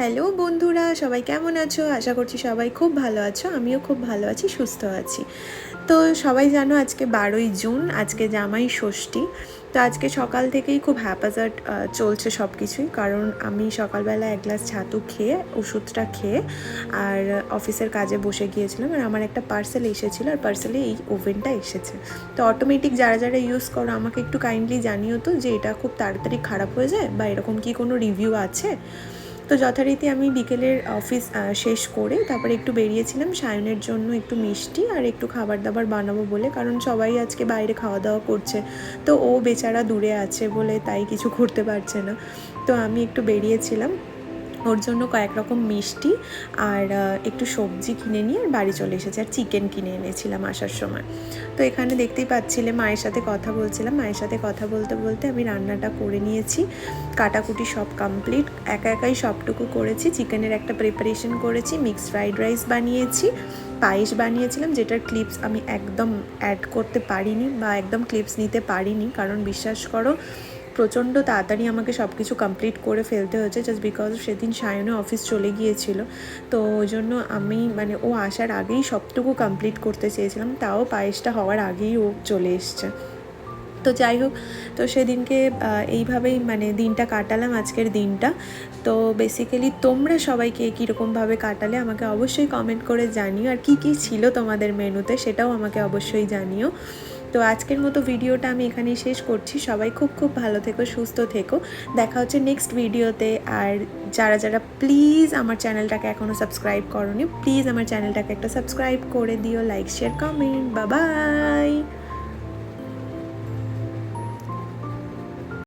Hello বন্ধুরা, সবাই কেমন আছো? আশা করছি সবাই খুব ভালো আছো। আমিও খুব ভালো আছি, সুস্থ আছি। তো সবাই জানো আজকে 12ই জুন, আজকে জামাই ষষ্ঠী। তো আজকে সকাল থেকেই খুব হ্যাপাজার্ড চলছে সব কিছুই, কারণ আমি সকালবেলা এক গ্লাস ছাতু খেয়ে ওষুধটা খেয়ে আর অফিসের কাজে বসে গিয়েছিলাম। আর আমার একটা পার্সেল এসেছিলো, আর পার্সেলে এই ওভেনটা এসেছে। তো অটোমেটিক যারা যারা ইউজ করো আমাকে একটু কাইন্ডলি জানিও তো যে এটা খুব তাড়াতাড়ি খারাপ হয়ে যায় বা এরকম কি কোনো রিভিউ আছে। তো যথারীতি আমি বিকেলের অফিস শেষ করে তারপরে একটু বেরিয়েছিলাম সায়নের জন্য একটু মিষ্টি আর একটু খাবার দাবার বানাবো বলে, কারণ সবাই আজকে বাইরে খাওয়া দাওয়া করছে। তো ও বেচারা দূরে আছে বলে তাই কিছু করতে পারছে না। তো আমি একটু বেরিয়েছিলাম ওর জন্য কয়েক রকম মিষ্টি আর একটু সবজি কিনে নিয়ে আর বাড়ি চলে এসেছি, আর চিকেন কিনে এনেছিলাম আসার সময়। তো এখানে দেখতেই পাচ্ছিলে মায়ের সাথে কথা বলছিলাম। মায়ের সাথে কথা বলতে বলতে আমি রান্নাটা করে নিয়েছি, কাটাকুটি সব কমপ্লিট, একা একাই সবটুকু করেছি। চিকেনের একটা প্রিপারেশন করেছি, মিক্সড ফ্রাইড রাইস বানিয়েছি, পায়েস বানিয়েছিলাম, যেটার ক্লিপস আমি একদম অ্যাড করতে পারিনি বা একদম ক্লিপস নিতে পারিনি, কারণ বিশ্বাস করো প্রচণ্ড তাড়াতাড়ি আমাকে সব কিছু কমপ্লিট করে ফেলতে হয়েছে, জাস্ট বিকজ সেদিন সায়নে অফিস চলে গিয়েছিল। তো ওই জন্য আমি ও আসার আগেই সবটুকু কমপ্লিট করতে চেয়েছিলাম, তাও পায়েসটা হওয়ার আগেই ও চলে এসছে। তো যাই হোক, তো সেদিনকে এইভাবেই দিনটা কাটালাম, আজকের দিনটা। তো বেসিক্যালি তোমরা সবাইকে কীরকমভাবে কাটালে আমাকে অবশ্যই কমেন্ট করে জানিও, আর কী কী ছিল তোমাদের মেনুতে সেটাও আমাকে অবশ্যই জানিও। তো আজকের মতো ভিডিওটা আমি এখানেই শেষ করছি। সবাই খুব খুব ভালো থেকো, সুস্থ থেকো। দেখা হচ্ছে নেক্সট ভিডিওতে। আর যারা যারা প্লিজ আমার চ্যানেলটাকে এখনও সাবস্ক্রাইব করোনি, প্লিজ আমার চ্যানেলটাকে একটা সাবস্ক্রাইব করে দিও, like share comment. Bye bye.